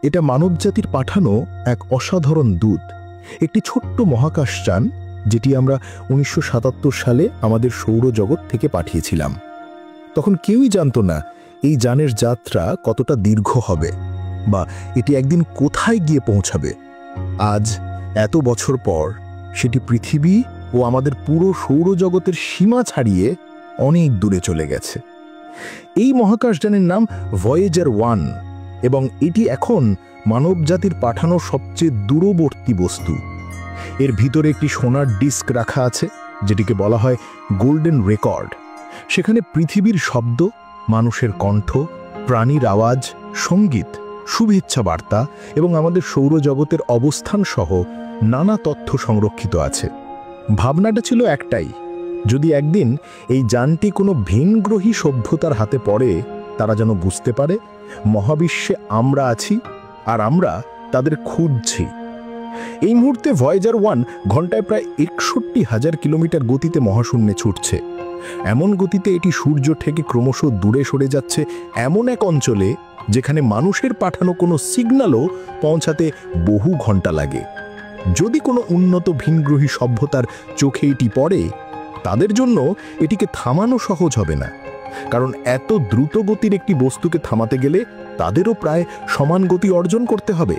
এটা মানবজাতির পাঠানো এক অসাধারণ দূত, একটি ছোট্ট মহাকাশযান যেটি আমরা 1977 সালে আমাদের সৌরজগৎ থেকে পাঠিয়েছিলাম। তখন কেউই জানত না এই যানের যাত্রা কতটা দীর্ঘ হবে বা এটি একদিন কোথায় গিয়ে পৌঁছাবে। আজ এত বছর পর সেটি পৃথিবী ও আমাদের পুরো সৌরজগতের সীমা ছাড়িয়ে অনেক দূরে চলে গেছে। এই মহাকাশযানের নাম ভয়েজার 1 এবং এটি এখন মানবজাতির পাঠানো সবচেয়ে দূরবর্তী বস্তু। এর ভিতরে একটি সোনার ডিস্ক রাখা আছে যেটিকে বলা হয় গোল্ডেন রেকর্ড। সেখানে পৃথিবীর শব্দ, মানুষের কণ্ঠ, প্রাণীর আওয়াজ, সঙ্গীত, শুভেচ্ছা বার্তা এবং আমাদের সৌরজগতের অবস্থান সহ নানা তথ্য সংরক্ষিত আছে। ভাবনাটা ছিল একটাই, যদি একদিন এই যানটি কোনো ভিনগ্রহী সভ্যতার হাতে পড়ে, তারা যেন বুঝতে পারে মহাবিশ্বে আমরা আছি আর আমরা তাদের খুঁজছি। এই মুহূর্তে ভয়েজার 1 ঘন্টায় প্রায় 61,000 কিলোমিটার গতিতে মহাশূন্যে ছুটছে। এমন গতিতে এটি সূর্য থেকে ক্রমশ দূরে সরে যাচ্ছে, এমন এক অঞ্চলে যেখানে মানুষের পাঠানো কোনো সিগন্যালও পৌঁছাতে বহু ঘন্টা লাগে। যদি কোনো উন্নত ভিনগ্রহী সভ্যতার চোখে এটি পড়ে, তাদের জন্য এটিকে থামানো সহজ হবে না, কারণ এত দ্রুত গতির একটি বস্তুকে থামাতে গেলে তাদেরও প্রায় সমান গতি অর্জন করতে হবে,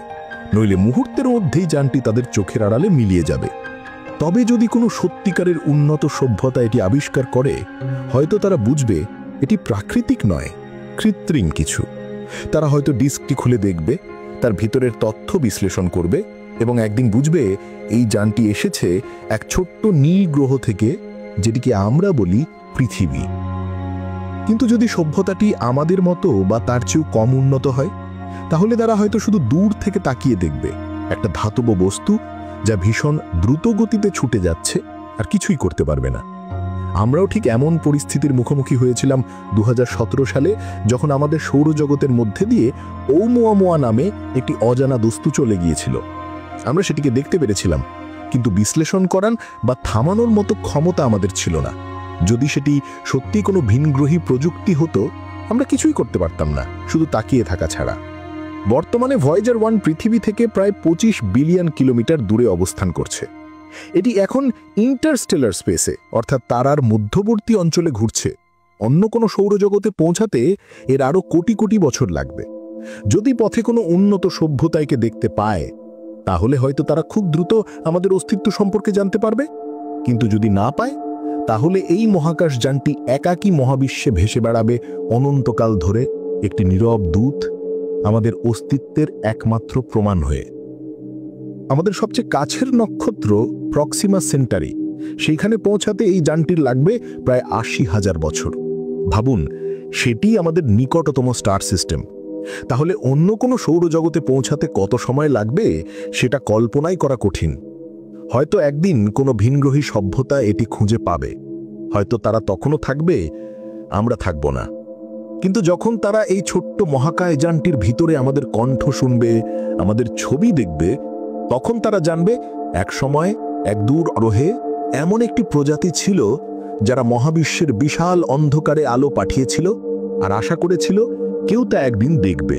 নইলে মুহূর্তের মধ্যেই যানটি তাদের চোখের আড়ালে মিলিয়ে যাবে। তবে যদি কোনো সত্যিকারের উন্নত সভ্যতা এটি আবিষ্কার করে, হয়তো তারা বুঝবে এটি প্রাকৃতিক নয়, কৃত্রিম কিছু। তারা হয়তো ডিস্কটি খুলে দেখবে, তার ভিতরের তথ্য বিশ্লেষণ করবে এবং একদিন বুঝবে এই যানটি এসেছে এক ছোট্ট নীল গ্রহ থেকে, যেটিকে আমরা বলি পৃথিবী। কিন্তু যদি সভ্যতাটি আমাদের মতো বা তার চেয়েও কম উন্নত হয়, তাহলে তারা হয়তো শুধু দূর থেকে তাকিয়ে দেখবে একটা ধাতব বস্তু যা ভীষণ দ্রুত গতিতে ছুটে যাচ্ছে আর কিছুই করতে পারবে না। আমরাও ঠিক এমন পরিস্থিতির মুখোমুখি হয়েছিলাম 2017 সালে, যখন আমাদের সৌরজগতের মধ্যে দিয়ে ওumuamua নামে একটি অজানা বস্তু চলে গিয়েছিল। আমরা সেটিকে দেখতে পেরেছিলাম, কিন্তু বিশ্লেষণ করার বা থামানোর মতো ক্ষমতা আমাদের ছিল না। যদি সেটি সত্যি কোনো ভিনগ্রহী প্রযুক্তি হতো, আমরা কিছুই করতে পারতাম না, শুধু তাকিয়ে থাকা ছাড়া। বর্তমানে ভয়েজার 1 পৃথিবী থেকে প্রায় 25 বিলিয়ন কিলোমিটার দূরে অবস্থান করছে। এটি এখন ইন্টারস্টেলার স্পেসে, অর্থাৎ তারার মধ্যবর্তী অঞ্চলে ঘুরছে। অন্য কোনো সৌরজগতে পৌঁছাতে এর আরও কোটি কোটি বছর লাগবে। যদি পথে কোনো উন্নত সভ্যতাকে দেখতে পায়, তাহলে হয়তো তারা খুব দ্রুত আমাদের অস্তিত্ব সম্পর্কে জানতে পারবে। কিন্তু যদি না পায়, তাহলে এই মহাকাশযানটি একাকী মহাবিশ্বে ভেসে বেড়াবে অনন্তকাল ধরে, একটি নীরব দূত, আমাদের অস্তিত্বের একমাত্র প্রমাণ হয়ে। আমাদের সবচেয়ে কাছের নক্ষত্র প্রক্সিমা সেন্টারি, সেইখানে পৌঁছাতে এই যানটির লাগবে প্রায় 80,000 বছর। ভাবুন, সেটি আমাদের নিকটতম স্টার সিস্টেম। তাহলে অন্য কোনো সৌরজগতে পৌঁছাতে কত সময় লাগবে সেটা কল্পনাই করা কঠিন। হয়তো একদিন কোনো ভিনগ্রহী সভ্যতা এটি খুঁজে পাবে, হয়তো তারা তখনও থাকবে, আমরা থাকব না। কিন্তু যখন তারা এই ছোট্ট মহাকাশযানটির ভিতরে আমাদের কণ্ঠ শুনবে, আমাদের ছবি দেখবে, তখন তারা জানবে এক সময় এক দূর গ্রহে এমন একটি প্রজাতি ছিল যারা মহাবিশ্বের বিশাল অন্ধকারে আলো পাঠিয়েছিল আর আশা করেছিল কেউ তা একদিন দেখবে।